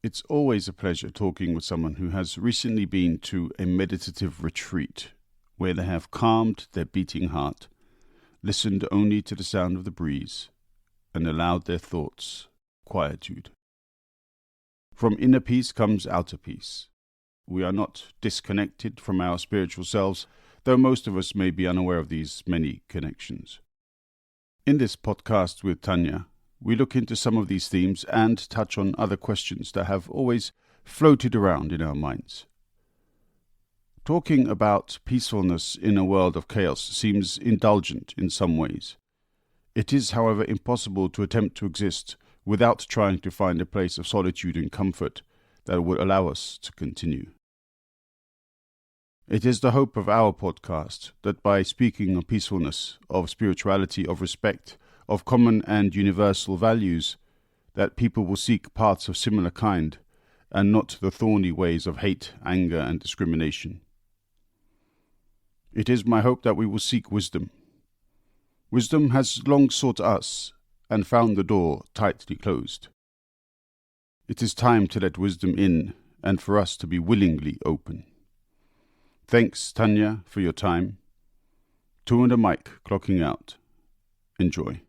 It's always a pleasure talking with someone who has recently been to a meditative retreat where they have calmed their beating heart, listened only to the sound of the breeze, and allowed their thoughts quietude. From inner peace comes outer peace. We are not disconnected from our spiritual selves, though most of us may be unaware of these many connections. In this podcast with Tanja, we look into some of these themes and touch on other questions that have always floated around in our minds. Talking about peacefulness in a world of chaos seems indulgent in some ways. It is, however, impossible to attempt to exist without trying to find a place of solitude and comfort that would allow us to continue. It is the hope of our podcast that by speaking of peacefulness, of spirituality, of respect, of common and universal values, that people will seek paths of similar kind, and not the thorny ways of hate, anger, and discrimination. It is my hope that we will seek wisdom. Wisdom has long sought us, and found the door tightly closed. It is time to let wisdom in, and for us to be willingly open. Thanks, Tanja, for your time. 2 and a mic clocking out. Enjoy.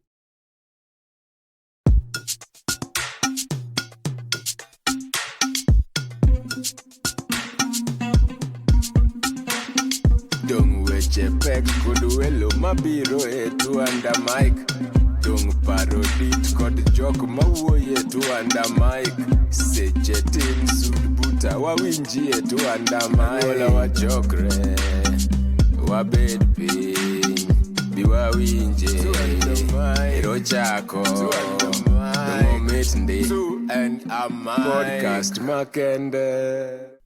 Dung weche pek kod welo mabiro e 2 and a mic. Dung parodit kod jok mawuoye 2 and a mic. Seche tin sud buta wawinji e 2 and a mic. Wala wachokre wabed piny bi wawinje ero chako momit ndi 2 and a mic podcast makende.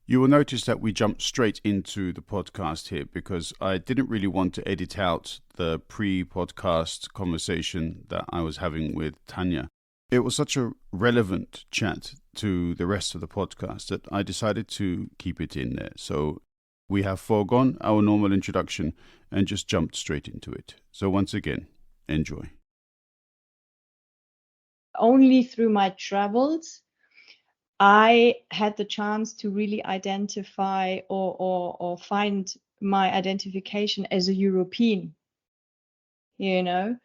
You will notice that we jumped straight into the podcast here because I didn't really want to edit out the pre-podcast conversation that I was having with Tanja. It was such a relevant chat to the rest of the podcast that I decided to keep it in there. So we have foregone our normal introduction and just jumped straight into it. So once again, enjoy. Only through my travels I had the chance to really identify or find my identification as a European, Yeah.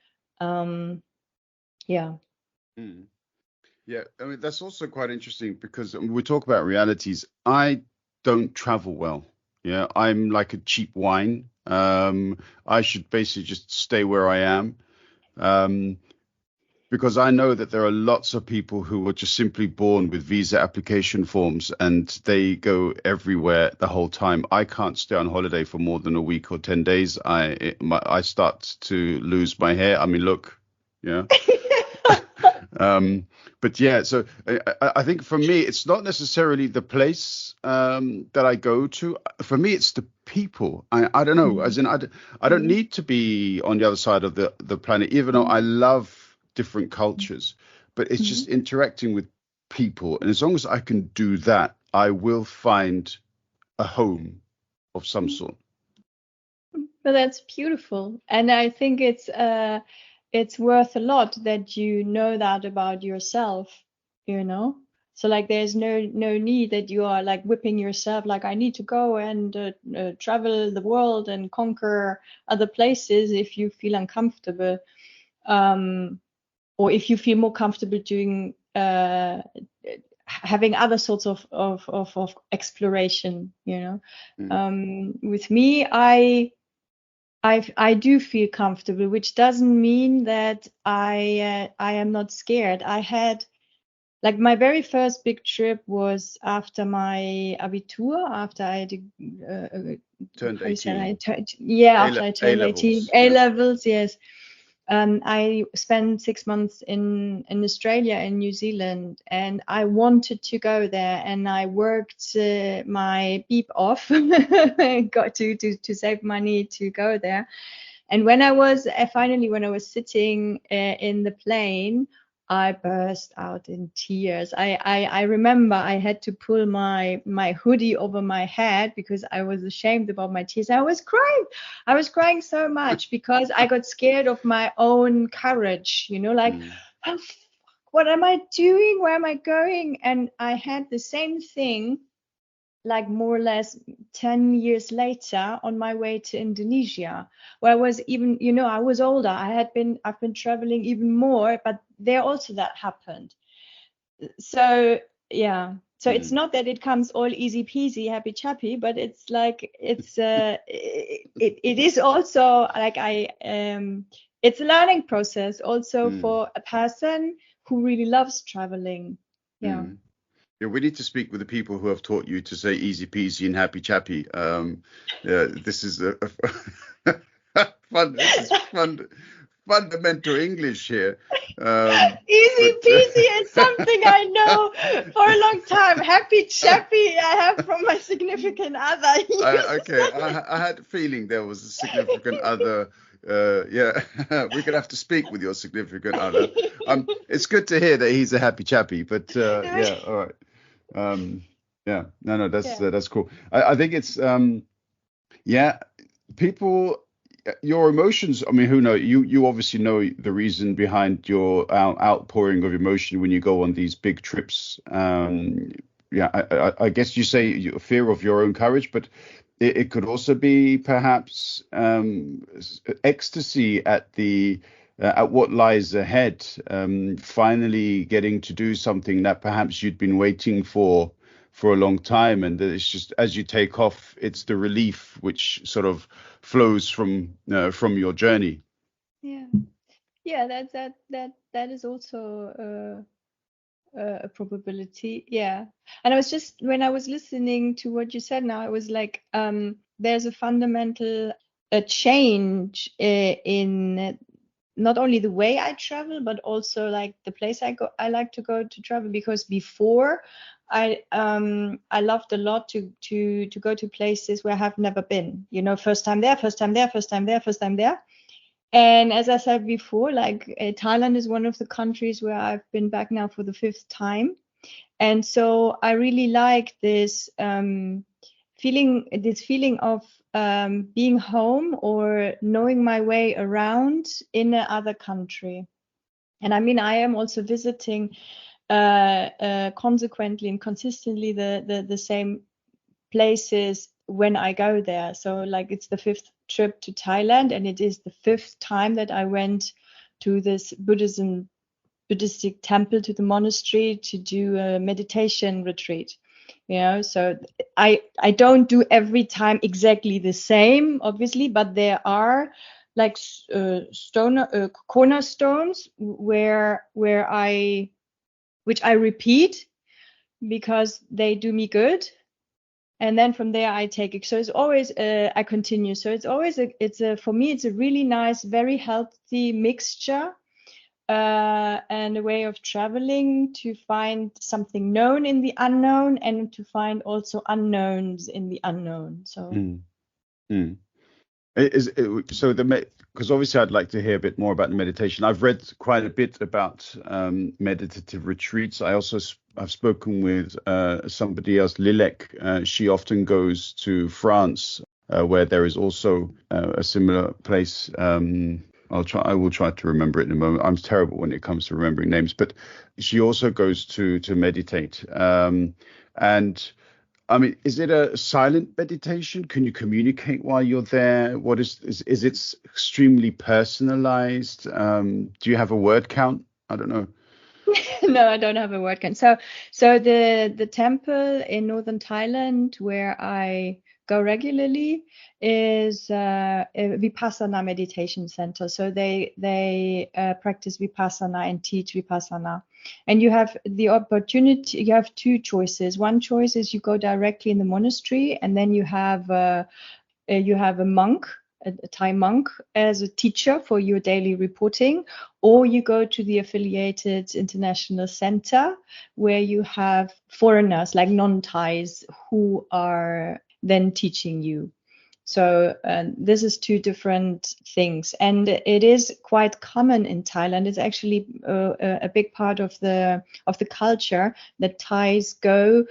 Yeah, I mean, that's also quite interesting because we talk about realities. I don't travel well. Yeah, I'm like a cheap wine. I should basically just stay where I am. Because I know that there are lots of people who are just simply born with visa application forms and they go everywhere the whole time. I can't stay on holiday for more than a week or 10 days. I start to lose my hair. I mean, look, yeah. But yeah, so I think for me, it's not necessarily the place that I go to. For me, it's the people. I don't know. As in, I don't need to be on the other side of the planet, even though I love different cultures, but it's just interacting with people, and as long as I can do that, I will find a home of some sort. Well, that's beautiful, and I think it's worth a lot that you know that about yourself, so like there's no need that you are like whipping yourself like I need to go and travel the world and conquer other places if you feel uncomfortable, or if you feel more comfortable doing having other sorts of exploration, With me, I do feel comfortable, which doesn't mean that I am not scared. I had like my very first big trip was after my Abitur, after I Turned 18. after I turned 18, A-levels, yes. I spent 6 months in Australia and New Zealand, and I wanted to go there, and I worked my beep off, got to save money to go there. And when I was sitting in the plane, I burst out in tears. I remember I had to pull my hoodie over my head because I was ashamed about my tears. I was crying so much because I got scared of my own courage, oh, what am I doing? Where am I going? And I had the same thing, like more or less 10 years later on my way to Indonesia, where I was even, I was older. I've been traveling even more, but there also that happened. So yeah. So it's not that it comes all easy peasy, happy chappy, but it's like it is also like it's a learning process also for a person who really loves traveling. Yeah. Yeah, we need to speak with the people who have taught you to say easy peasy and happy chappy. This is fundamental English here. Easy peasy is something I know for a long time. Happy chappy I have from my significant other. I had a feeling there was a significant other. Yeah, we're gonna have to speak with your significant other. It's good to hear that he's a happy chappy, but yeah, all right. Yeah, no, that's cool. I think it's yeah, people, your emotions. I mean, who knows? You obviously know the reason behind your outpouring of emotion when you go on these big trips. Yeah, I guess you say fear of your own courage, but it could also be perhaps ecstasy at the at what lies ahead. Finally getting to do something that perhaps you'd been waiting for a long time, and it's just as you take off, it's the relief which sort of flows from your journey. Yeah, that is also a probability. Yeah. And I was just, when I was listening to what you said now, I was like, there's a fundamental change in not only the way I travel, but also like the place I like to go to travel, because before I loved a lot to go to places where I have never been, first time there, first time there, first time there, first time there. And as I said before, like Thailand is one of the countries where I've been back now for the 5th time. And so I really like this feeling of being home or knowing my way around in another country. And I mean, I am also visiting consequently and consistently the same places when I go there. So like it's the 5th trip to Thailand, and it is the 5th time that I went to this Buddhistic temple, to the monastery, to do a meditation retreat. So I don't do every time exactly the same, obviously, but there are like cornerstones which I repeat because they do me good. And then from there I take it. So it's always I continue. So it's always for me it's a really nice, very healthy mixture and a way of traveling to find something known in the unknown, and to find also unknowns in the unknown. So because obviously I'd like to hear a bit more about the meditation. I've read quite a bit about meditative retreats. I've spoken with somebody else, Lilek. She often goes to France, where there is also a similar place. I will try to remember it in a moment. I'm terrible when it comes to remembering names, but she also goes to meditate. And I mean, is it a silent meditation? Can you communicate while you're there? What is it extremely personalized? Do you have a word count? I don't know. No, I don't have a word count. So the temple in northern Thailand where I go regularly is a Vipassana meditation center. So they practice Vipassana and teach Vipassana. And you have the opportunity, you have 2 choices. One choice is you go directly in the monastery, and then you have a monk, a Thai monk, as a teacher for your daily reporting, or you go to the affiliated international center where you have foreigners like non-Thais who are then teaching you. So this is 2 different things, and it is quite common in Thailand. It's actually a big part of the culture that Thais go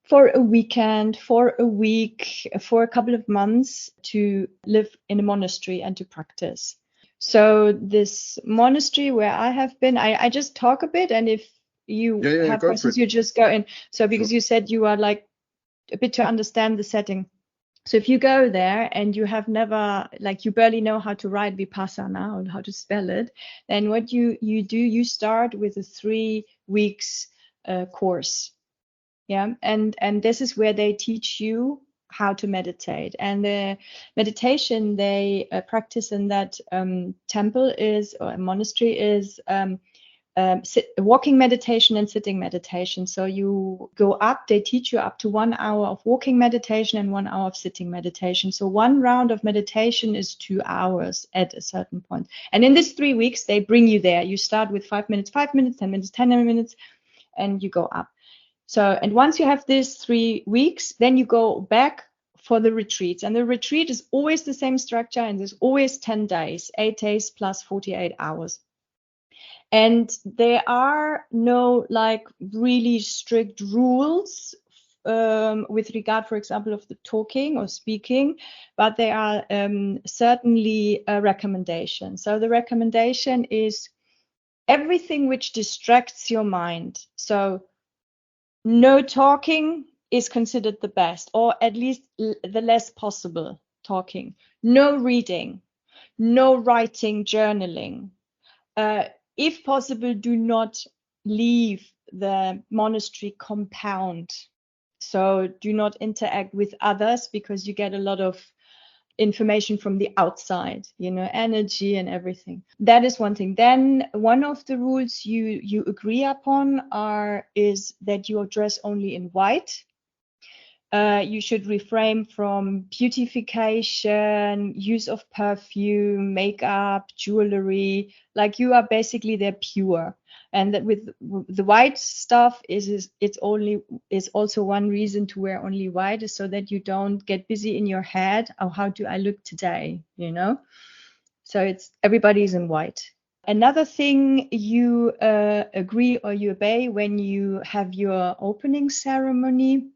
for a weekend, for a week, for a couple of months to live in a monastery and to practice. So this monastery where I have been, I just talk a bit, and if you have questions, you just go in. So because you said you are like a bit to understand the setting. So if you go there and you have never, like you barely know how to write Vipassana or how to spell it, then what you do, you start with a 3 weeks course. Yeah. And this is where they teach you how to meditate. And the meditation they practice in that temple is, or a monastery is, walking meditation and sitting meditation. So you go up, they teach you up to 1 hour of walking meditation and 1 hour of sitting meditation. So one round of meditation is 2 hours at a certain point. And in this 3 weeks, they bring you there. You start with 5 minutes, 5 minutes, 10 minutes, 10 minutes, and you go up. So, and once you have these 3 weeks, then you go back for the retreats. And the retreat is always the same structure, and there's always 10 days, 8 days plus 48 hours. And there are no like really strict rules with regard, for example, of the talking or speaking, but there are certainly a recommendation. So the recommendation is everything which distracts your mind. So no talking is considered the best, or at least the less possible talking. No reading, no writing, journaling. If possible, do not leave the monastery compound. So do not interact with others, because you get a lot of information from the outside, you know, energy and everything. That is one thing. Then one of the rules you agree upon is that you dress only in white. You should refrain from beautification, use of perfume, makeup, jewelry. Like you are basically there pure. And that with the white stuff is also one reason to wear only white, is so that you don't get busy in your head. Oh, how do I look today? You know. So it's everybody's in white. Another thing you agree or you obey when you have your opening ceremony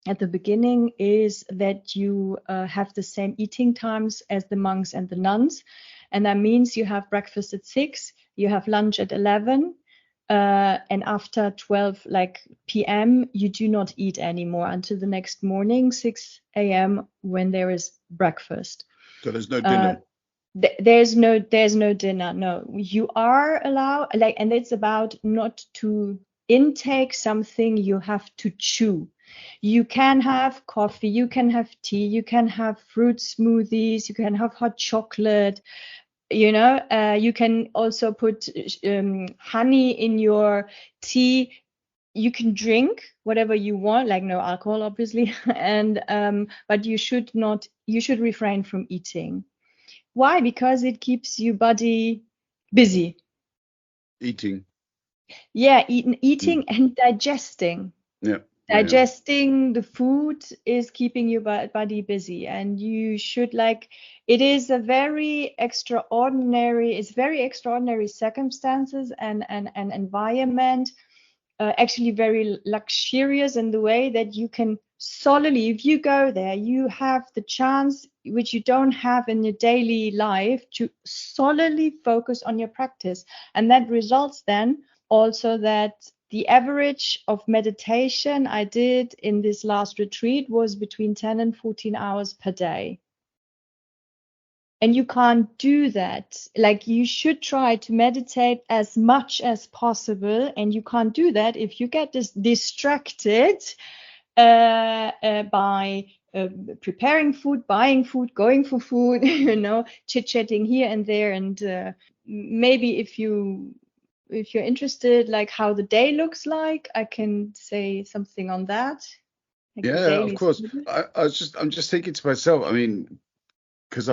at the beginning is that you have the same eating times as the monks and the nuns. And that means you have breakfast at 6, you have lunch at 11, and after 12 p.m. you do not eat anymore until the next morning, 6 a.m. when there is breakfast. So there's no dinner. There's no dinner. No, you are allowed, and it's about not to intake something you have to chew. You can have coffee, you can have tea, you can have fruit smoothies, you can have hot chocolate, you know, you can also put honey in your tea. You can drink whatever you want, like no alcohol, obviously, and but you should refrain from eating. Why? Because it keeps your body busy. Eating. Yeah, eating and digesting. Yeah. Digesting the food is keeping your body busy, and you should it is a very extraordinary circumstances and environment, actually very luxurious in the way that you can solely, if you go there, you have the chance, which you don't have in your daily life, to solely focus on your practice. And that results then also that the average of meditation I did in this last retreat was between 10 and 14 hours per day. And you can't do that. You should try to meditate as much as possible. And you can't do that if you get distracted by preparing food, buying food, going for food, you know, chit-chatting here and there. And maybe if you're interested, how the day looks like, I can say something on that. Yeah, of course. I'm just thinking to myself, I mean, because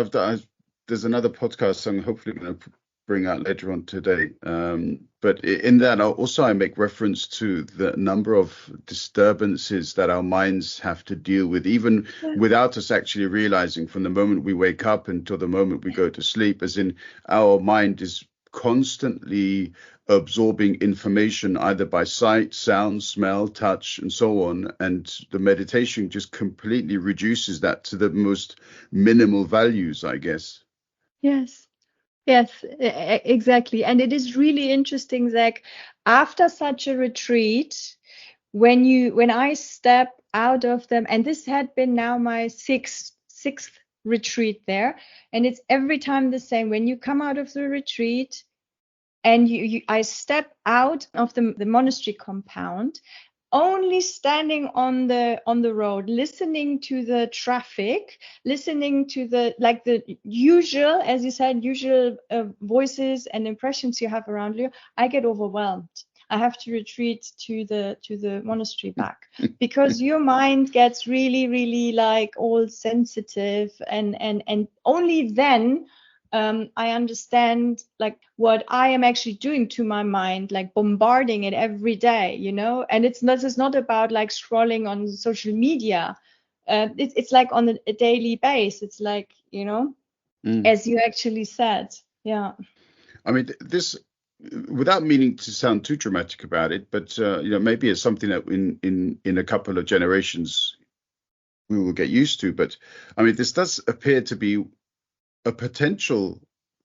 there's another podcast I'm hopefully going to bring out later on today. But in that, I make reference to the number of disturbances that our minds have to deal with, even without us actually realizing, from the moment we wake up until the moment we go to sleep, as in our mind is constantly absorbing information either by sight, sound, smell, touch, and so on. And the meditation just completely reduces that to the most minimal values, I guess. Yes. Yes, exactly. And it is really interesting, Zach, after such a retreat, when I step out of them, and this had been now my sixth retreat there, and it's every time the same. When you come out of the retreat and I step out of the monastery compound, only standing on the road, listening to the traffic, listening to the usual, as you said, usual voices and impressions you have around you, I get overwhelmed. I have to retreat to the monastery back, because your mind gets really, really like all sensitive, and only then I understand like what I am actually doing to my mind, like bombarding it every day, and this is not about like scrolling on social media. It's like on a daily base. It's like, as you actually said. Yeah. I mean, this, without meaning to sound too dramatic about it, but maybe it's something that in a couple of generations we will get used to. But I mean, this does appear to be a potential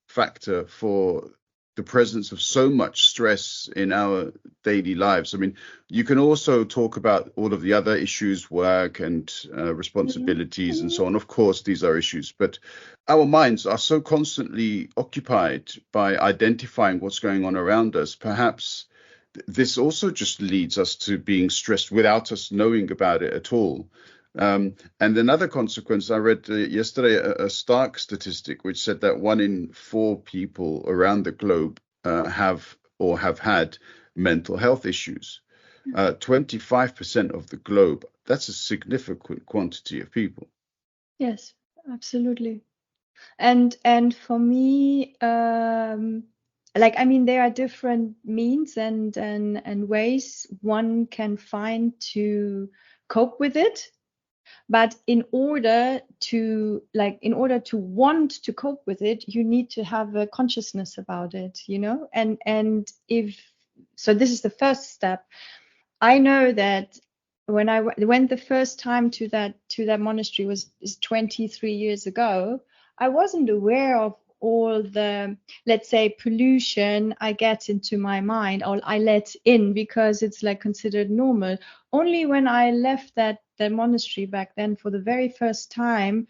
factor for the presence of so much stress in our daily lives. I mean, you can also talk about all of the other issues, work and responsibilities and so on. Of course, these are issues, but our minds are so constantly occupied by identifying what's going on around us. Perhaps this also just leads us to being stressed without us knowing about it at all. And another consequence, I read yesterday a stark statistic which said that 1 in 4 people around the globe have had mental health issues. 25% of the globe. That's a significant quantity of people. Yes, absolutely. And for me, I mean, there are different means and ways one can find to cope with it. But in order to want to cope with it, you need to have a consciousness about it, and so this is the first step. I know that when I went the first time to that monastery is 23 years ago, I wasn't aware of all the, let's say, pollution I get into my mind, or I let in, because it's like considered normal. Only when I left the monastery back then for the very first time,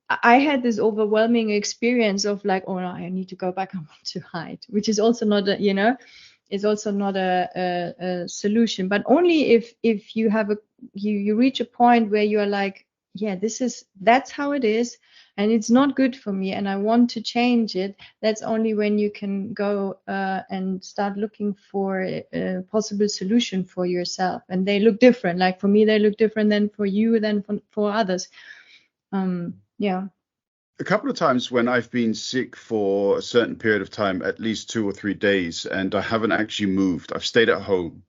I had this overwhelming experience of like, oh no, I need to go back. I want to hide, which is also not is also not a solution. But only if you have you reach a point where you are like, yeah, that's how it is, and it's not good for me, and I want to change it. That's only when you can go and start looking for a possible solution for yourself. And they look different. Like for me, they look different than for you, than for others. Yeah. A couple of times when I've been sick for a certain period of time, at least 2 or 3 days, and I haven't actually moved, I've stayed at home.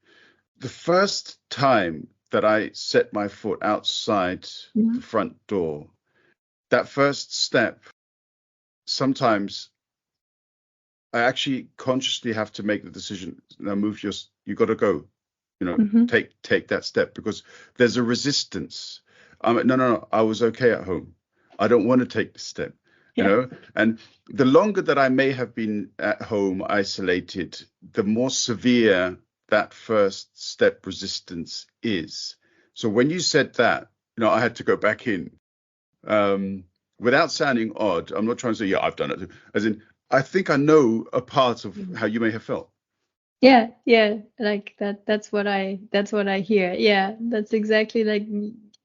The first time that I set my foot outside the front door, that first step, sometimes I actually consciously have to make the decision. Now you got to go, take that step, because there's a resistance. No, I was okay at home. I don't want to take the step, and the longer that I may have been at home isolated, the more severe that first step resistance is. So when you said that, I had to go back in, without sounding odd. I'm not trying to say, yeah, I've done it. As in, I think I know a part of how you may have felt. Yeah, like that. That's what I hear. Yeah, that's exactly like.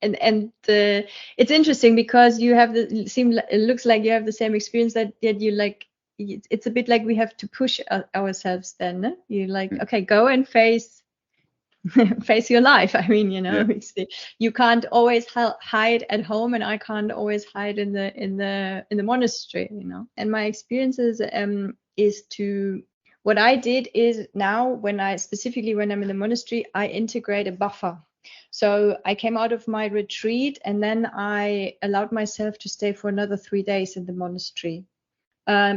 And it's interesting because you have it looks like you have the same experience, that you like. It's a bit like we have to push ourselves. Then you like, okay, go and face your life. I mean, you can't always hide at home, and I can't always hide in the monastery. And my experiences is to. What I did is now, when I'm in the monastery, I integrate a buffer. So I came out of my retreat, and then I allowed myself to stay for another 3 days in the monastery,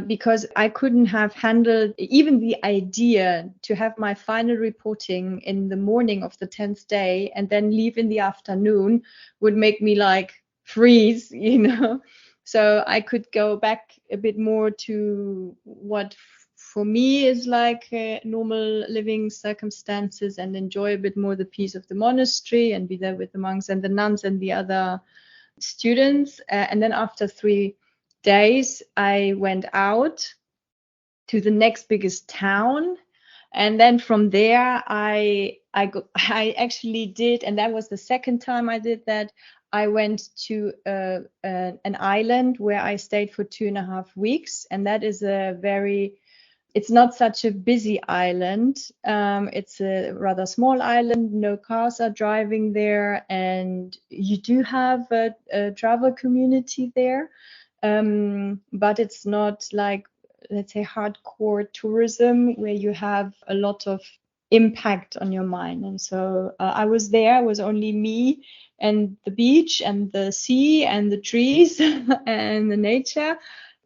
because I couldn't have handled even the idea to have my final reporting in the morning of the 10th day and then leave in the afternoon would make me like freeze, So I could go back a bit more to what for me is like normal living circumstances, and enjoy a bit more the peace of the monastery and be there with the monks and the nuns and the other students. And then after 3 days, I went out to the next biggest town. And then from there, I actually did, and that was the second time I did that. I went to an island where I stayed for 2.5 weeks, and that is it's not such a busy island. It's a rather small island. No cars are driving there, and you do have a travel community there, but it's not like, let's say, hardcore tourism where you have a lot of impact on your mind. And so I was there. It was only me and the beach and the sea and the trees and the nature,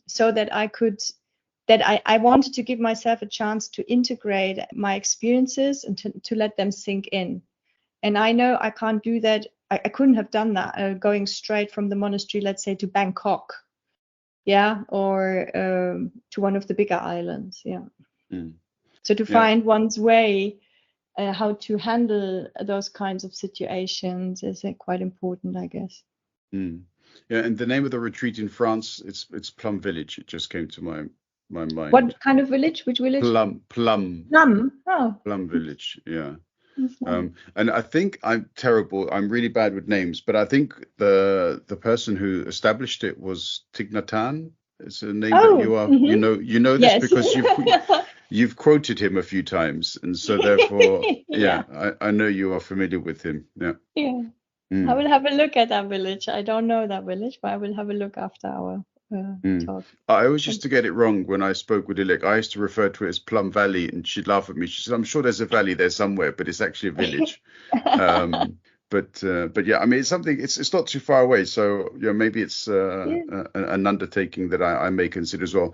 so that I wanted to give myself a chance to integrate my experiences and to let them sink in. And I know I can't do that. I couldn't have done that going straight from the monastery, let's say, to Bangkok, or to one of the bigger islands. So to find one's way, how to handle those kinds of situations is quite important, I guess. Yeah, and the name of the retreat in France, it's Plum Village. It just came to my mind. What kind of village? Which village? Plum. Oh. Plum Village. Yeah. And I think I'm terrible. I'm really bad with names, but I think the person who established it was Thich Nhat Hanh. It's a name that you are, you know this because you've quoted him a few times, and so therefore, I know you are familiar with him. Yeah. I will have a look at that village. I don't know that village, but I will have a look after our talk. I always used to get it wrong when I spoke with Ilek. I used to refer to it as Plum Valley, and she'd laugh at me. She said, "I'm sure there's a valley there somewhere, but it's actually a village." But yeah, I mean, it's something. It's not too far away, so maybe it's an undertaking that I may consider as well.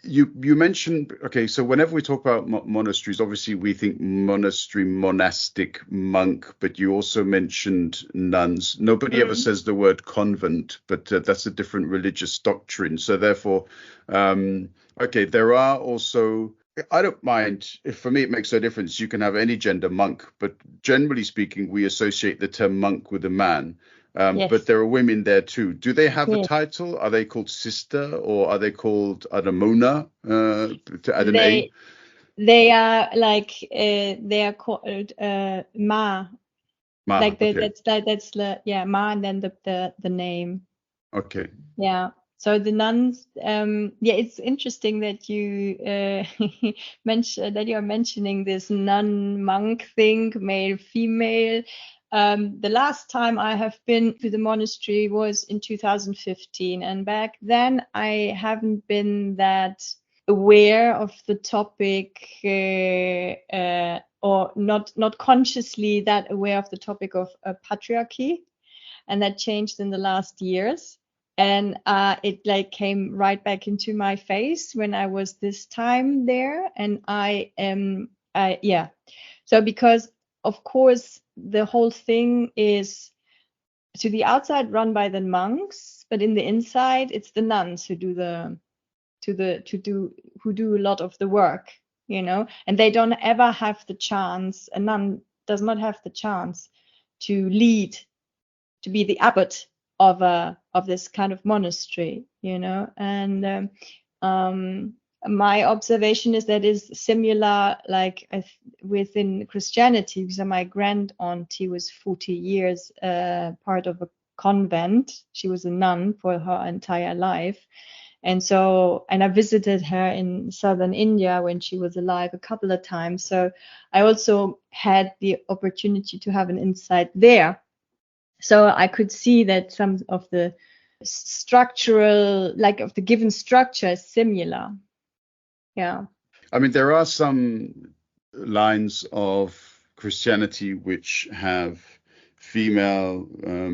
You mentioned, okay, so whenever we talk about monasteries, obviously we think monastery, monastic, monk, but you also mentioned nuns. Nobody ever says the word convent, but that's a different religious doctrine. So therefore, okay, there are also, I don't mind, for me it makes no difference. You can have any gender monk, but generally speaking, we associate the term monk with a man. But there are women there too. Do they have a title? Are they called sister, or are they called Mona, to add an A? They are like they are called Ma. Like okay. that's Ma, and then the name. Okay. Yeah. So the nuns, it's interesting that you you're mentioning this nun monk thing, male, female. The last time I have been to the monastery was in 2015, and back then I haven't been that aware of the topic, or not consciously that aware of the topic of patriarchy, and that changed in the last years. And it came right back into my face when I was this time there, and so because of course the whole thing is to the outside run by the monks, but in the inside it's the nuns who do a lot of the work, and they don't ever have the chance. A nun does not have the chance to lead, to be the abbot of this kind of monastery, and my observation is that is similar like within Christianity, because my grand auntie was 40 years part of a convent. She was a nun for her entire life, and I visited her in southern India when she was alive a couple of times, so I also had the opportunity to have an insight there. So I could see that some of the structural, of the given structure, is similar. Yeah. I mean, there are some lines of Christianity which have female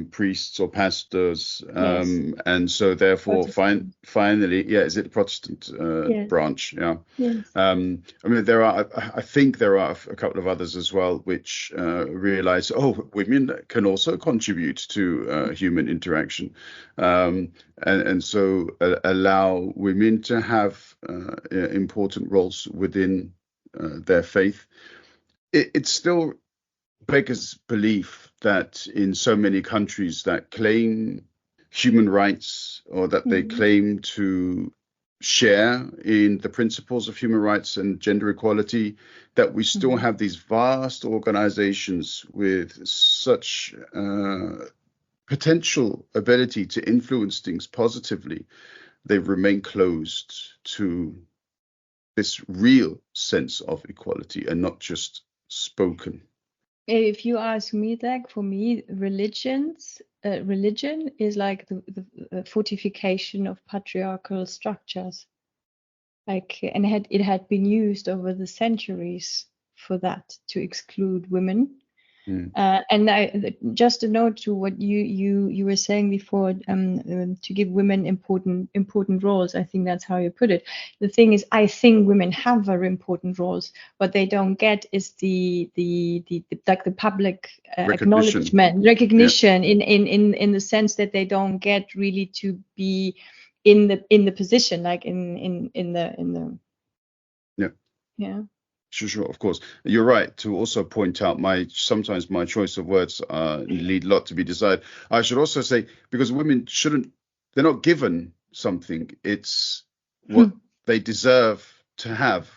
priests or pastors, Yes. and so therefore Protestant. finally, is it Protestant Yes. branch? Yeah. Yes. I mean, I think there are a couple of others as well which realize, women can also contribute to human interaction, and so allow women to have important roles within their faith. It's still beggars belief that in so many countries that claim human rights, or that they claim to share in the principles of human rights and gender equality, that we still have these vast organizations with such potential ability to influence things positively. They remain closed to this real sense of equality and not just spoken. If you ask me, like, for me, religion is like the fortification of patriarchal structures. Like, and it had been used over the centuries for that, to exclude women. And just a note to what you were saying before, to give women important roles. I think that's how you put it. The thing is, I think women have very important roles. What they don't get is the like the public recognition in the sense that they don't get really to be in the position, like in the yeah. Sure, of course. You're right to also point out sometimes my choice of words lead a lot to be desired. I should also say, because women they're not given something, it's what they deserve to have.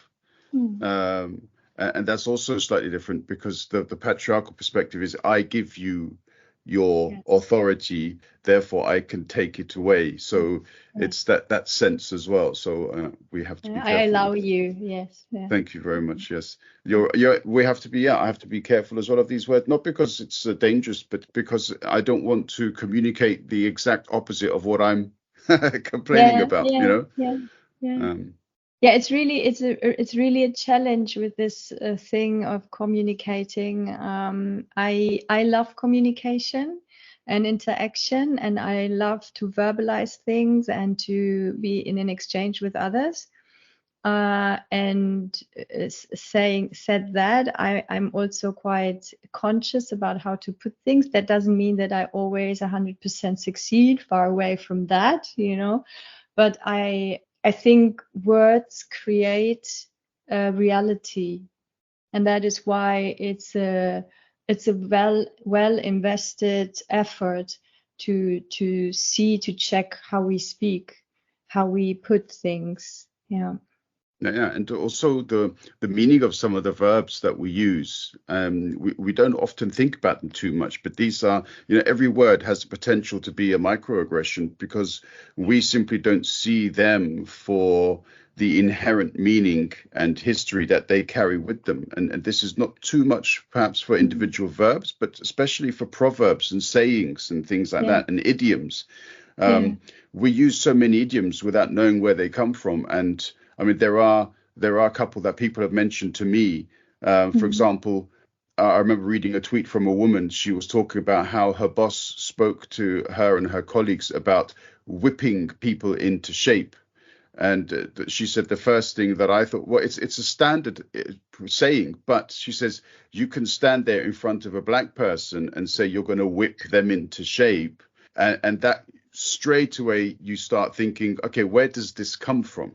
And that's also slightly different, because the patriarchal perspective is, I give you your authority, therefore I can take it away. So it's that sense as well. So we have to be careful. I allow you. Yes. Yeah. Thank you very much. Yes, we have to be. I have to be careful as well of these words, not because it's dangerous, but because I don't want to communicate the exact opposite of what I'm complaining about. It's really a challenge with this thing of communicating. I love communication and interaction, and I love to verbalize things and to be in an exchange with others. And said that, I'm also quite conscious about how to put things. That doesn't mean that I always 100% succeed, far away from that, but I think words create reality, and that is why it's a well invested effort to check how we speak, how we put things. Yeah, and also the meaning of some of the verbs that we use. We don't often think about them too much, but these are, every word has the potential to be a microaggression, because we simply don't see them for the inherent meaning and history that they carry with them. And this is not too much perhaps for individual verbs, but especially for proverbs and sayings and things like that, and idioms. We use so many idioms without knowing where they come from. And I mean, there are a couple that people have mentioned to me. For example, I remember reading a tweet from a woman. She was talking about how her boss spoke to her and her colleagues about whipping people into shape. And she said the first thing that I thought, well, it's a standard saying, but she says, you can stand there in front of a black person and say you're going to whip them into shape. And that straight away you start thinking, okay, where does this come from?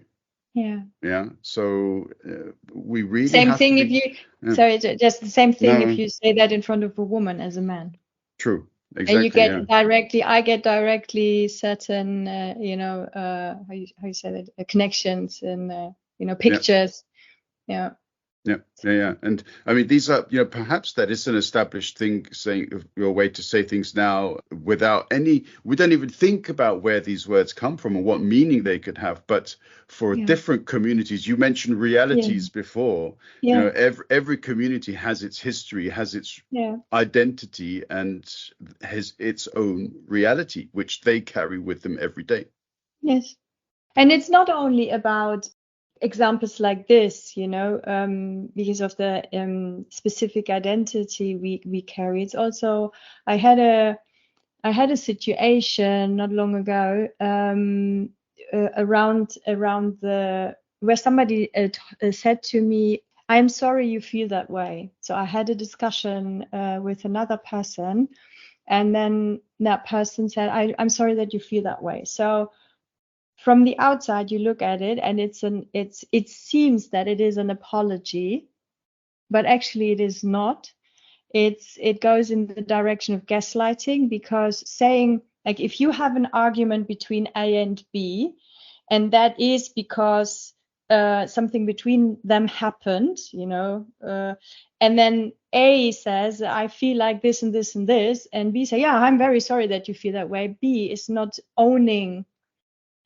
So we really same thing if you sorry, just the same thing if you say that in front of a woman as a man. True, exactly. And you get I get directly certain how you say that, connections and pictures. Yeah. And I mean, these are, perhaps that is an established thing, saying your way to say things now without we don't even think about where these words come from and what meaning they could have. But for different communities, you mentioned realities before, every community has its history, has its identity, and has its own reality, which they carry with them every day. Yes. And it's not only about examples like this, because of the specific identity we carry. It's also, I had a situation not long ago where somebody said to me, "I'm sorry you feel that way." So I had a discussion with another person, and then that person said, I'm sorry that you feel that way. So from the outside, you look at it, and it seems that it is an apology, but actually it is not. It goes in the direction of gaslighting, because saying, like, if you have an argument between A and B, and that is because something between them happened, and then A says, I feel like this and this and this, and B say, yeah, I'm very sorry that you feel that way. B is not owning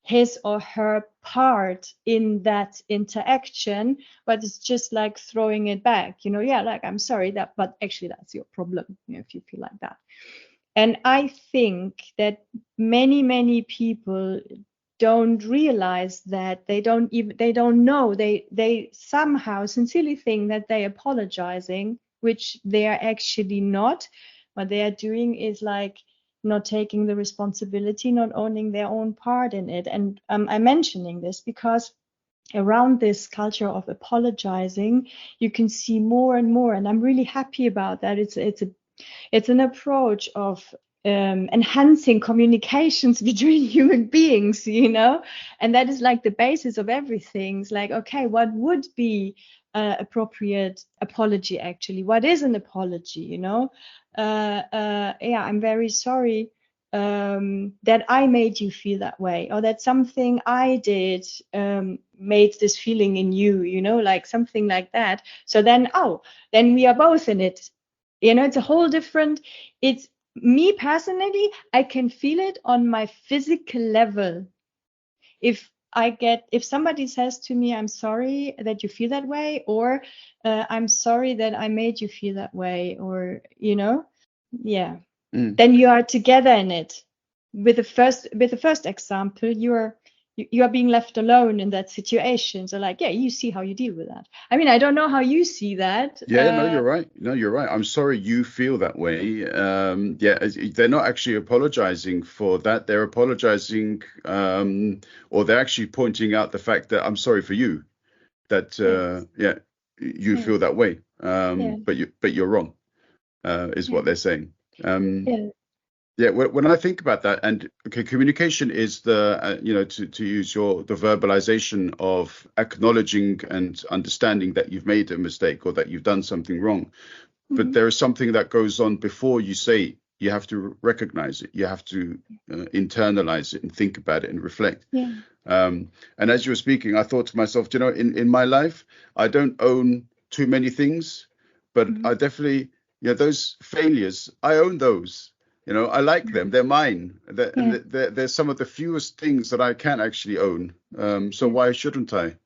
his or her part in that interaction, but it's just like throwing it back, yeah, like, I'm sorry that, but actually that's your problem, if you feel like that. And I think that many people don't realize that, they don't know, they somehow sincerely think that they're apologizing, which they are actually not. What they are doing is like not taking the responsibility, not owning their own part in it. And I'm mentioning this because around this culture of apologizing, you can see more and more, and I'm really happy about that. It's an approach of enhancing communications between human beings, and that is like the basis of everything. It's like, okay, what would be appropriate apology actually? What is an apology? I'm very sorry that I made you feel that way, or that something I did made this feeling in you, like something like that. So then we are both in it. It's a whole different, it's me personally, I can feel it on my physical level. If somebody says to me, I'm sorry that you feel that way, or I'm sorry that I made you feel that way, or, then you are together in it. With the first example, you are being left alone in that situation. So like, you see how you deal with that. I mean, I don't know how you see that. No, you're right. I'm sorry you feel that way. They're not actually apologizing for that. They're apologizing, or they're actually pointing out the fact that I'm sorry for you, that you feel that way. But you're wrong, is what they're saying. When I think about that, and communication is the to use the verbalization of acknowledging and understanding that you've made a mistake or that you've done something wrong. But there is something that goes on before you say. You have to recognize it. You have to internalize it and think about it and reflect. And as you were speaking, I thought to myself, in my life, I don't own too many things, but I definitely, those failures, I own those. I like them. They're mine. They're some of the fewest things that I can actually own. So why shouldn't I?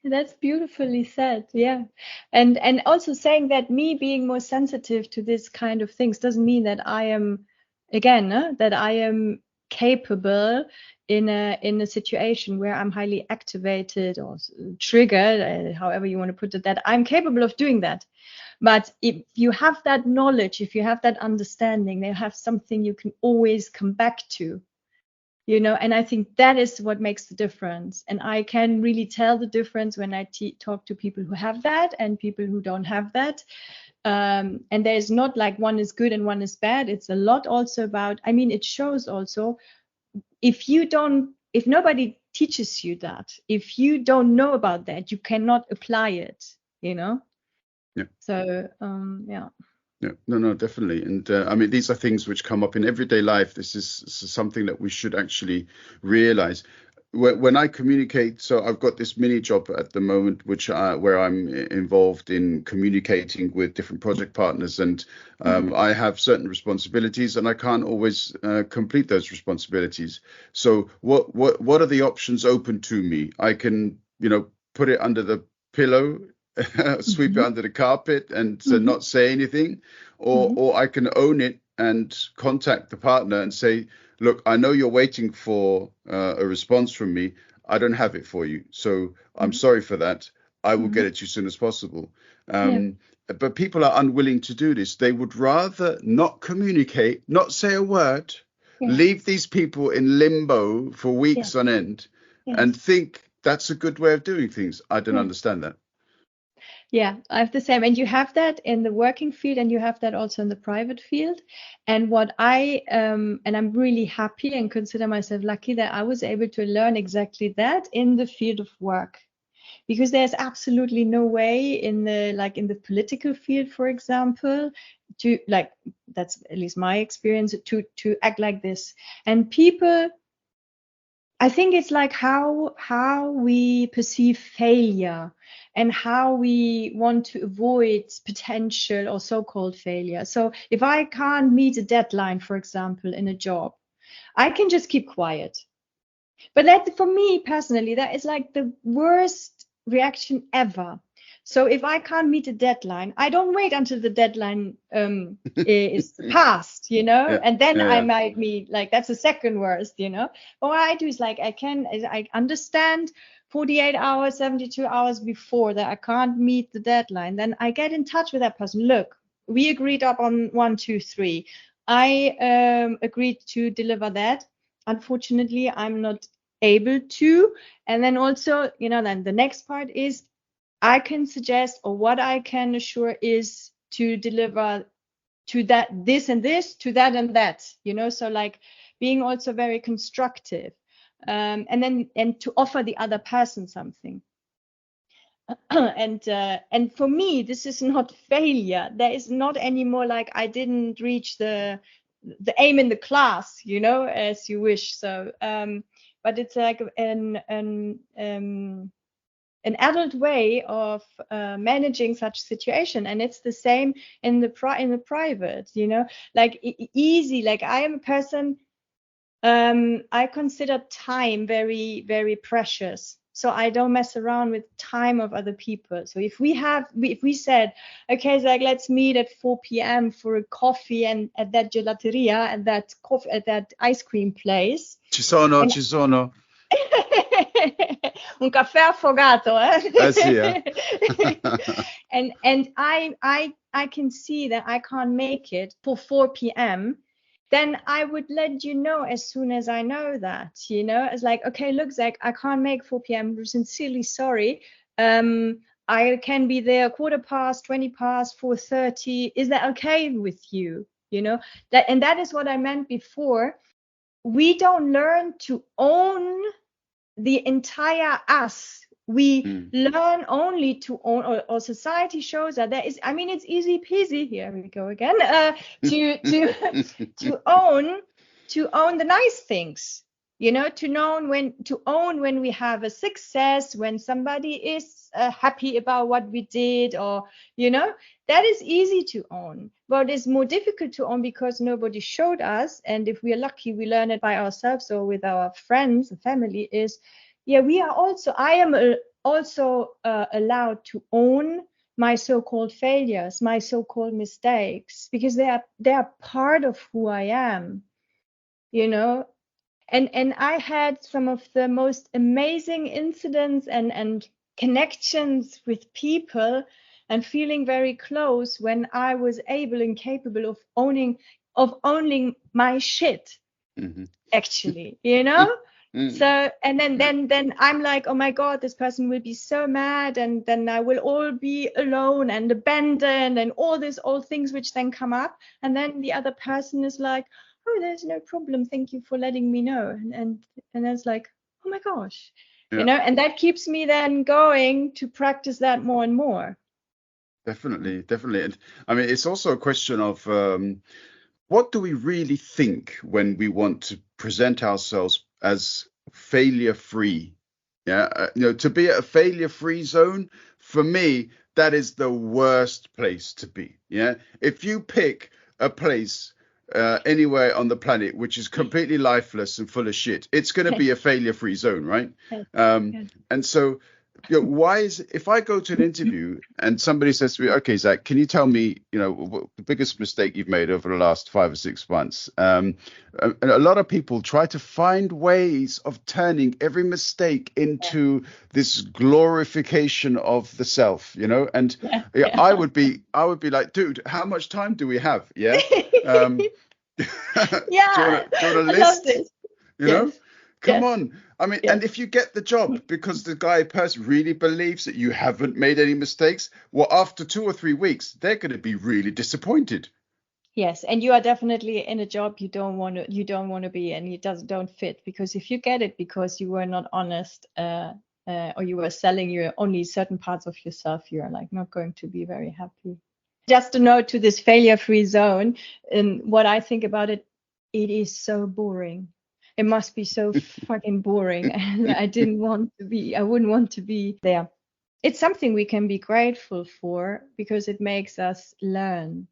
That's beautifully said. Yeah. And also saying that me being more sensitive to this kind of things doesn't mean that I am, that I am capable in a situation where I'm highly activated or triggered, however you want to put it, that I'm capable of doing that. But if you have that knowledge, if you have that understanding, they have something you can always come back to, and I think that is what makes the difference. And I can really tell the difference when I talk to people who have that and people who don't have that. And there's not like one is good and one is bad. It's a lot also about, it shows also, if nobody teaches you that, if you don't know about that, you cannot apply it, So, No, definitely. And these are things which come up in everyday life. This is something that we should actually realize. When I communicate, so I've got this mini job at the moment, where I'm involved in communicating with different project partners, and I have certain responsibilities, and I can't always complete those responsibilities. So what are the options open to me? I can, put it under the pillow, sweep it under the carpet and not say anything, or I can own it and contact the partner and say, look, I know you're waiting for a response from me. I don't have it for you. So I'm sorry for that. I will get it to you as soon as possible. But people are unwilling to do this. They would rather not communicate, not say a word, leave these people in limbo for weeks on end, and think that's a good way of doing things. I don't understand that. Yeah, I have the same. And you have that in the working field, and you have that also in the private field. And what and I'm really happy and consider myself lucky that I was able to learn exactly that in the field of work. Because there's absolutely no way in the political field, for example, to that's at least my experience, to act like this. And people, I think it's like how we perceive failure and how we want to avoid potential or so-called failure. So if I can't meet a deadline, for example, in a job, I can just keep quiet. But that, for me personally, that is like the worst reaction ever. So if I can't meet a deadline, I don't wait until the deadline is passed, and then I might meet, that's the second worst, What I do is I understand 48 hours, 72 hours before that I can't meet the deadline. Then I get in touch with that person. Look, we agreed up on 1, 2, 3. I agreed to deliver that. Unfortunately, I'm not able to. And then also, then the next part is I can suggest, or what I can assure is to deliver to that, this and this, to that and that, so being also very constructive, and to offer the other person something. And for me, this is not failure. There is not anymore I didn't reach the aim in the class, as you wish. So, but it's like an adult way of managing such situation, and it's the same in the private, easy. I am a person, I consider time very, very precious. So I don't mess around with time of other people. So if we said, okay, so let's meet at 4 p.m. for a coffee and at that gelateria, at that ice cream place. Ci sono. Un caffè affogato, Sì, yeah. and I can see that I can't make it for 4 p.m. Then I would let you know as soon as I know that, it's okay, look, Zach, I can't make 4 p.m. I'm sincerely sorry. I can be there 4:15, 20:00, 4:30. Is that okay with you? That is what I meant before. We don't learn to own the entire us. We learn only to own, or society shows that there is, it's easy peasy, here we go again, to own the nice things, to own when we have a success, when somebody is happy about what we did, or that is easy to own. But it's more difficult to own because nobody showed us, and if we are lucky, we learn it by ourselves or with our friends and family, is I am also allowed to own my so-called failures, my so-called mistakes, because they are part of who I am, and I had some of the most amazing incidents and connections with people and feeling very close when I was able and capable of owning my shit, actually, So, and then I'm like, oh my God, this person will be so mad, and then I will all be alone and abandoned and all things which then come up. And then the other person is like, oh, there's no problem. Thank you for letting me know. And it's like, oh my gosh, and that keeps me then going to practice that more and more. Definitely. And it's also a question of what do we really think when we want to present ourselves as failure-free? Yeah, to be at a failure-free zone, for me, that is the worst place to be. Yeah, if you pick a place anywhere on the planet which is completely lifeless and full of shit, it's going to be a failure-free zone, right? And so why is, if I go to an interview and somebody says to me, okay, Zach, can you tell me, what the biggest mistake you've made over the last 5 or 6 months? And a lot of people try to find ways of turning every mistake into this glorification of the self, and I would be like, dude, how much time do we have? Yeah. Do you want a list? I love this. Come on. I mean, and if you get the job because the person really believes that you haven't made any mistakes, well, after 2 or 3 weeks, they're going to be really disappointed. Yes, and you are definitely in a job you don't want to be, and it don't fit, because if you get it because you were not honest, or you were selling your only certain parts of yourself, you're like not going to be very happy. Just a note to this failure-free zone, and what I think about it, it is so boring. It must be so fucking boring. And I wouldn't want to be there. It's something we can be grateful for because it makes us learn.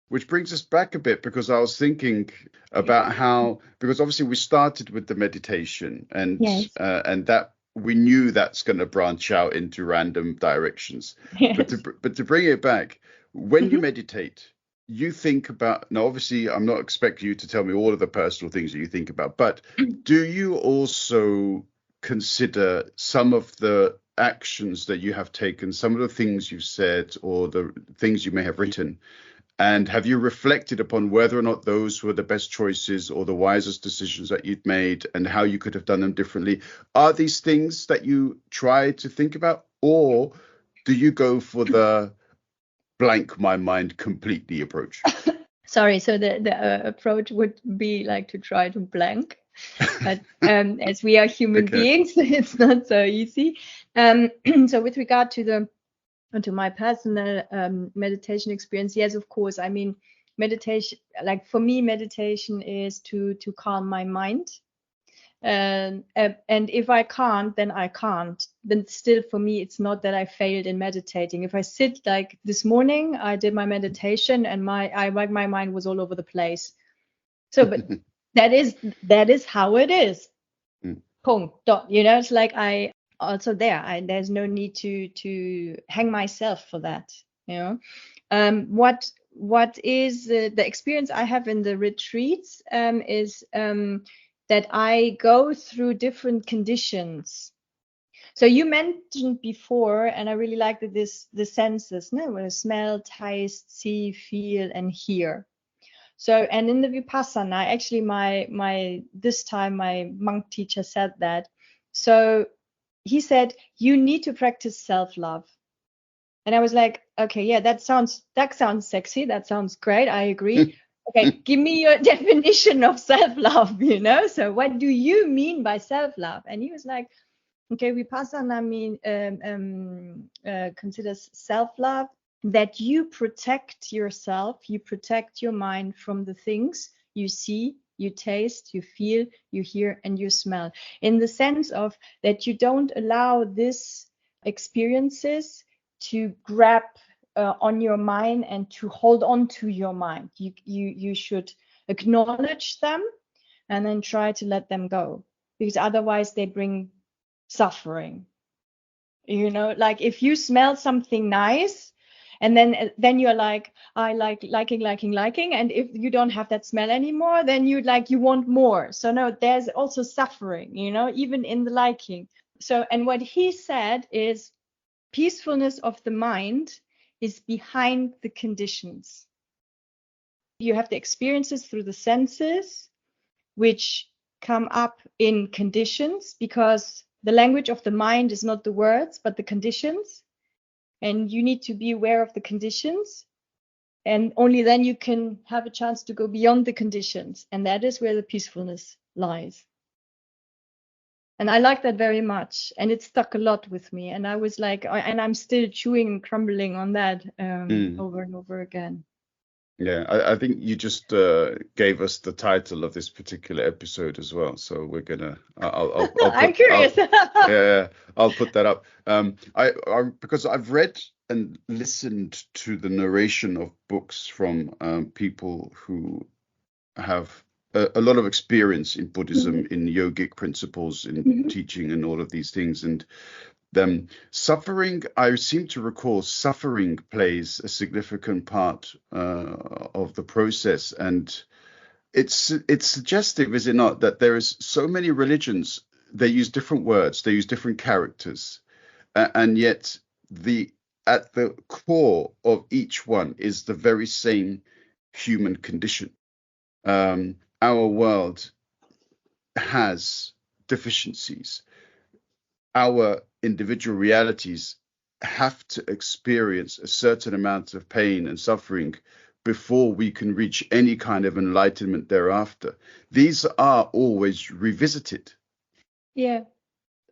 Which brings us back a bit, because I was thinking about how, because obviously we started with the meditation and that we knew that's going to branch out into random directions. Yes. But to bring it back, when you meditate, you think about, now obviously I'm not expecting you to tell me all of the personal things that you think about, but do you also consider some of the actions that you have taken, some of the things you've said, or the things you may have written, and have you reflected upon whether or not those were the best choices or the wisest decisions that you'd made, and how you could have done them differently? Are these things that you try to think about, or do you go for the blank my mind completely approach? Sorry, so the approach would be like to try to blank, but as we are human beings, it's not so easy. So with regard to my personal meditation experience, yes, of course. I mean, meditation, like for me, meditation is to calm my mind. And if I can't, then I can't. Then still, for me, it's not that I failed in meditating. If I sit, like this morning, I did my meditation and my mind was all over the place. So, but that is how it is. Punkt. It's like there's no need to hang myself for that. What is the experience I have in the retreats is that I go through different conditions. So you mentioned before, and I really like that the senses, where I smell, taste, see, feel, and hear. So, and in the Vipassana, actually my monk teacher said that. So he said, you need to practice self-love. And I was like, okay, yeah, that sounds sexy. That sounds great. I agree. Okay, give me your definition of self-love, So what do you mean by self-love? And he was like, okay, Vipassana considers self-love that you protect yourself, you protect your mind from the things you see, you taste, you feel, you hear, and you smell. In the sense of that you don't allow these experiences to grab on your mind and to hold on to your mind. You should acknowledge them and then try to let them go, because otherwise they bring suffering. Like if you smell something nice and then you're like, I liking, and if you don't have that smell anymore, then you want more. So no, there's also suffering, even in the liking. So, and what he said is peacefulness of the mind is behind the conditions. You have the experiences through the senses, which come up in conditions, because the language of the mind is not the words, but the conditions. And you need to be aware of the conditions. And only then you can have a chance to go beyond the conditions. And that is where the peacefulness lies. And I like that very much. And it stuck a lot with me. And I was like, and I'm still chewing and crumbling on that over and over again. Yeah, I think you just gave us the title of this particular episode as well. So we're gonna. I'm curious. I'll put that up. Because I've read and listened to the narration of books from people who have a lot of experience in Buddhism, in yogic principles, in teaching, and all of these things. And Suffering, I seem to recall, suffering plays a significant part of the process, and it's suggestive, is it not, that there is so many religions, they use different words, they use different characters, and yet at the core of each one is the very same human condition. Our world has deficiencies. Our individual realities have to experience a certain amount of pain and suffering before we can reach any kind of enlightenment thereafter. These are always revisited. Yeah,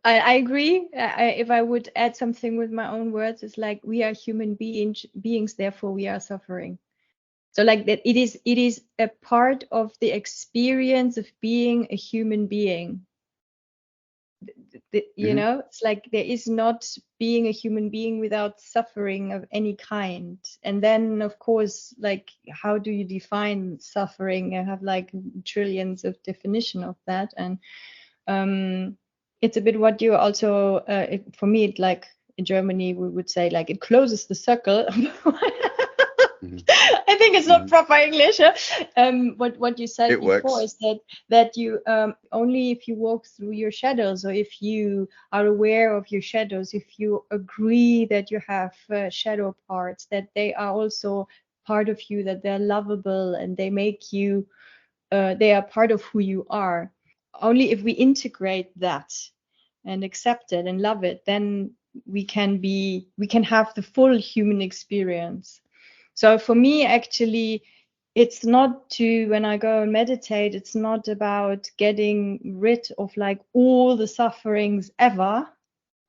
I agree. If I would add something with my own words, it's like we are human beings, therefore we are suffering. So like that, it is a part of the experience of being a human being. You know, it's like there is not being a human being without suffering of any kind. And then of course, like, how do you define suffering? I have like trillions of definition of that. And it's a bit what you also, for me, like in Germany, we would say like it closes the circle. I think it's not proper English. What you said before is that you only if you walk through your shadows, or if you are aware of your shadows, if you agree that you have shadow parts, that they are also part of you, that they're lovable and they make you, they are part of who you are. Only if we integrate that and accept it and love it, then we can have the full human experience. So for me, actually, it's not when I go and meditate, it's not about getting rid of like all the sufferings ever,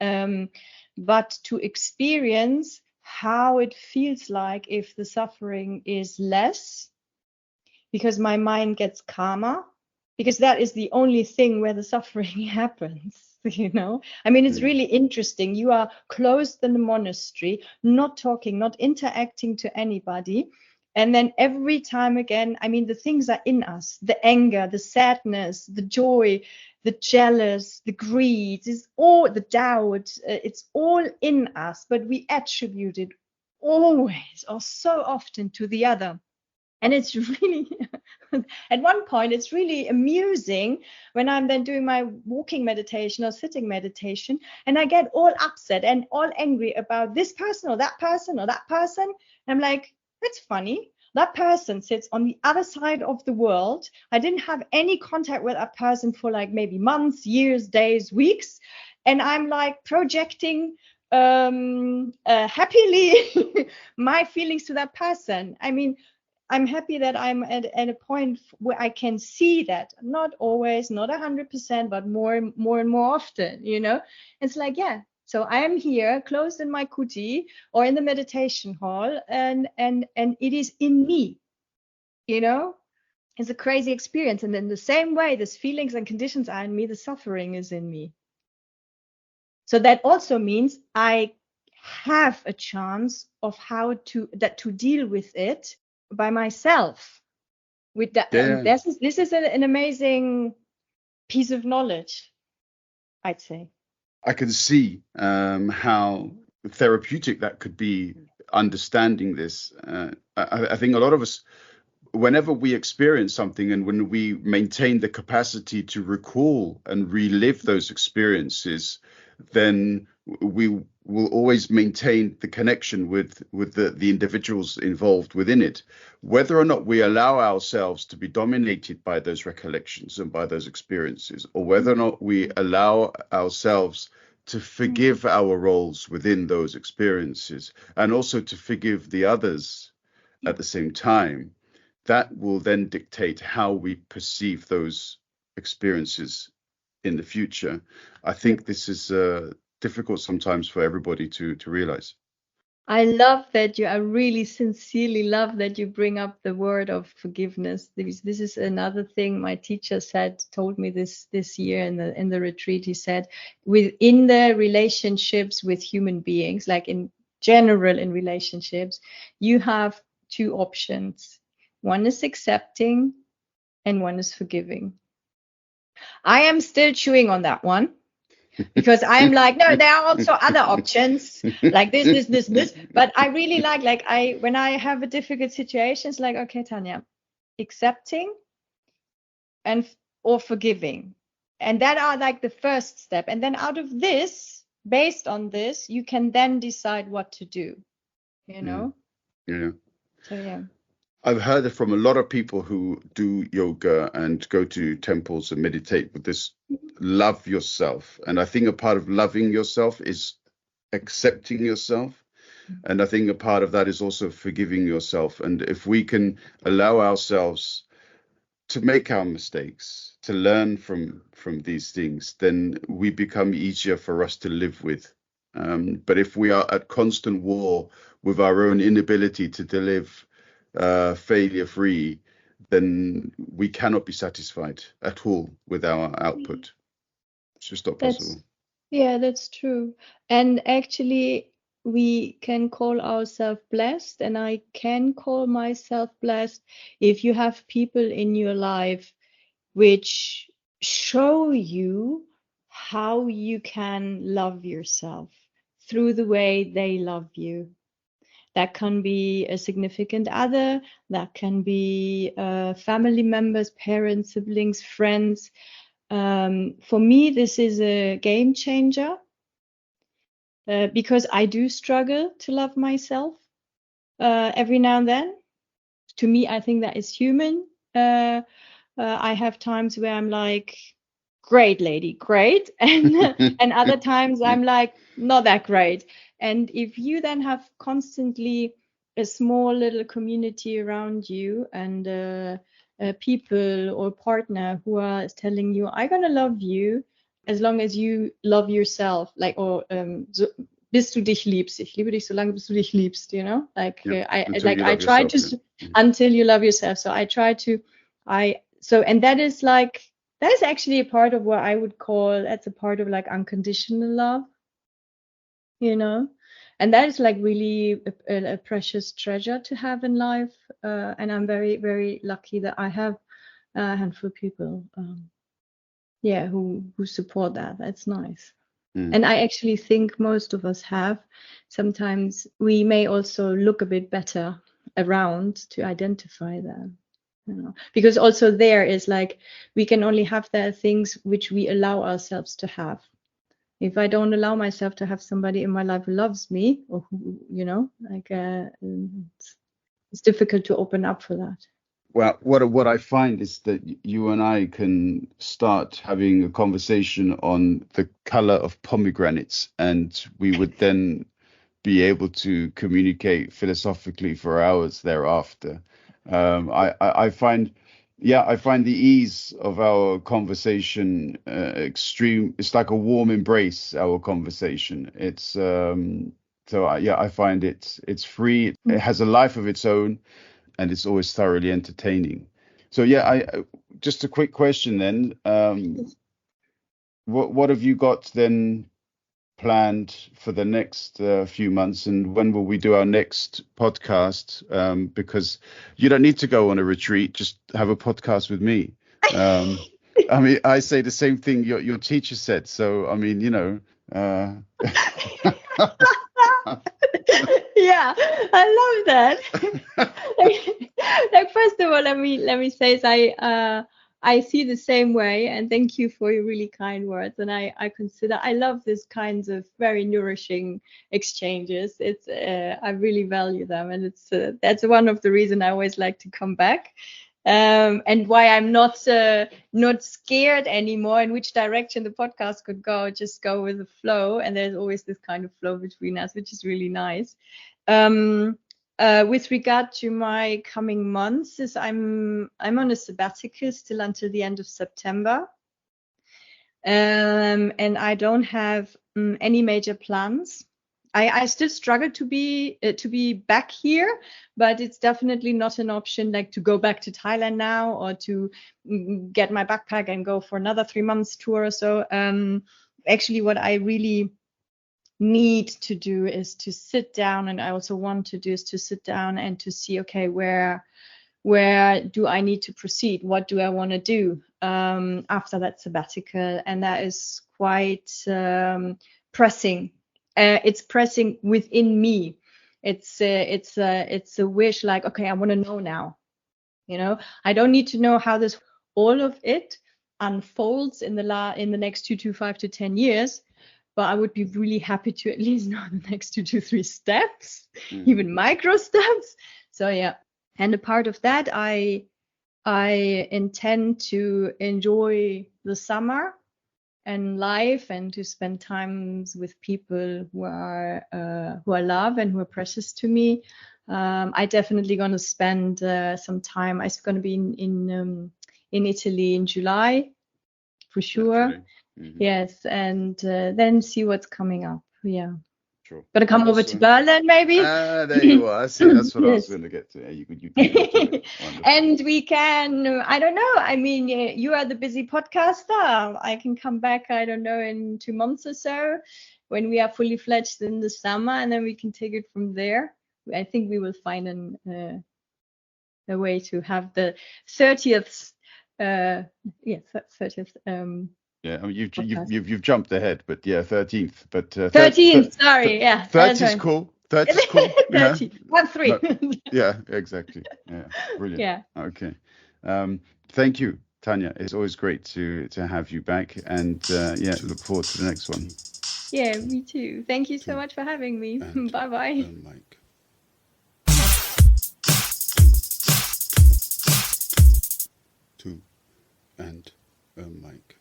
but to experience how it feels like if the suffering is less, because my mind gets calmer, because that is the only thing where the suffering happens. You know, I mean, it's really interesting. You are closed in the monastery, not talking, not interacting to anybody. And then every time again, I mean, the things are in us, the anger, the sadness, the joy, the jealous, the greed, is all the doubt. It's all in us, but we attribute it always or so often to the other. And it's really, at one point, it's really amusing when I'm then doing my walking meditation or sitting meditation, and I get all upset and all angry about this person or that person or that person. And I'm like, that's funny. That person sits on the other side of the world. I didn't have any contact with that person for like maybe months, years, days, weeks. And I'm like projecting happily my feelings to that person. I mean, I'm happy that I'm at a point where I can see that, not always, not 100%, but more and more often, you know. It's like, yeah, so I am here closed in my kuti or in the meditation hall, and it is in me, you know. It's a crazy experience. And in the same way, these feelings and conditions are in me, the suffering is in me. So that also means I have a chance of how to deal with it by myself. With that, this is an amazing piece of knowledge, I'd say. I can see how therapeutic that could be, understanding this. I think a lot of us, whenever we experience something and when we maintain the capacity to recall and relive those experiences, then we will always maintain the connection with the individuals involved within it. Whether or not we allow ourselves to be dominated by those recollections and by those experiences, or whether or not we allow ourselves to forgive our roles within those experiences and also to forgive the others at the same time, that will then dictate how we perceive those experiences in the future. I think this is difficult sometimes for everybody to realize. I love that I really sincerely love that you bring up the word of forgiveness. This is another thing my teacher told me this year in the retreat. He said, within the relationships with human beings, like in general in relationships, you have two options. One is accepting and one is forgiving. I am still chewing on that one. because I'm like, no, there are also other options like this. But I really like when I have a difficult situation, it's like, okay, Tanja, accepting or forgiving. And that are like the first step. And then out of this, based on this, you can then decide what to do, you know? Yeah. So, yeah. I've heard it from a lot of people who do yoga and go to temples and meditate with this love yourself. And I think a part of loving yourself is accepting yourself. And I think a part of that is also forgiving yourself. And if we can allow ourselves to make our mistakes, to learn from these things, then we become easier for us to live with. But if we are at constant war with our own inability to live failure free, then we cannot be satisfied at all with our output. It's just not possible. That's true. And actually, we can call ourselves blessed, and I can call myself blessed if you have people in your life which show you how you can love yourself through the way they love you. That can be a significant other, that can be family members, parents, siblings, friends. For me, this is a game changer because I do struggle to love myself every now and then. To me, I think that is human. I have times where I'm like, great lady, great. And other times I'm like, not that great. And if you then have constantly a small little community around you and people or partner who are telling you, I'm going to love you as long as you love yourself, like, or so, bis du dich liebst. Ich liebe dich so lange, bis du dich liebst, you know? Like, I try to, until you love yourself. So I try to, and that is like, that is actually a part of what I would call, that's a part of like unconditional love, you know? And that is like really a precious treasure to have in life. And I'm very, very lucky that I have a handful of people, who support that. That's nice. And I actually think most of us have. Sometimes we may also look a bit better around to identify that. You know, because also there is like, we can only have the things which we allow ourselves to have. If I don't allow myself to have somebody in my life who loves me, or who, you know, like it's difficult to open up for that. Well, what I find is that you and I can start having a conversation on the color of pomegranates, and we would then be able to communicate philosophically for hours thereafter. I find the ease of our conversation extreme. It's like a warm embrace, our conversation. It's I find it's free. It has a life of its own, and it's always thoroughly entertaining. So just a quick question then. What have you got then planned for the next few months, and when will we do our next podcast? Because you don't need to go on a retreat, just have a podcast with me. I mean, I say the same thing your teacher said, so I mean, you know. Yeah, I love that. like first of all, let me say I see the same way, and thank you for your really kind words. And I love this kinds of very nourishing exchanges. It's I really value them, and it's that's one of the reasons I always like to come back. And why I'm not scared anymore in which direction the podcast could go. Just go with the flow, and there's always this kind of flow between us, which is really nice. With regard to my coming months, I'm on a sabbatical still until the end of September, and I don't have any major plans. I still struggle to be back here, but it's definitely not an option like to go back to Thailand now, or to get my backpack and go for another 3 months tour or so. Actually, what I really need to do is to sit down, and I also want to do is to sit down and to see, okay, where where do I need to proceed? What do I want to do after that sabbatical? And that is quite pressing. It's pressing within me. It's a wish, like, okay, I want to know now. I don't need to know how all of it unfolds in the next 2 to 5 to 10 years, but I would be really happy to at least know the next 2 to 3 steps, even micro steps. So yeah, and a part of that, I intend to enjoy the summer and life, and to spend times with people who I love and who are precious to me. I definitely going to spend some time. I'm going to be in Italy in July, for sure. Yes, and then see what's coming up. Yeah. Sure. Gonna come over to Berlin, maybe. There you are. See, that's what I was going to get to. You can and we can. I don't know. I mean, you are the busy podcaster. I can come back. I don't know, in 2 months or so, when we are fully fledged in the summer, and then we can take it from there. I think we will find a way to have the 30th. 30th. Yeah, I mean, you've jumped ahead, but yeah, 13th. But 13th. Sorry, yeah. 30 is cool. 30 is cool. 30. 1-3. No, yeah, exactly. Yeah, brilliant. Yeah. Okay. Thank you, Tanja. It's always great to have you back, and yeah, look forward to the next one. Yeah, me too. Thank you so much for having me. Bye bye. Mike. Two and Mike.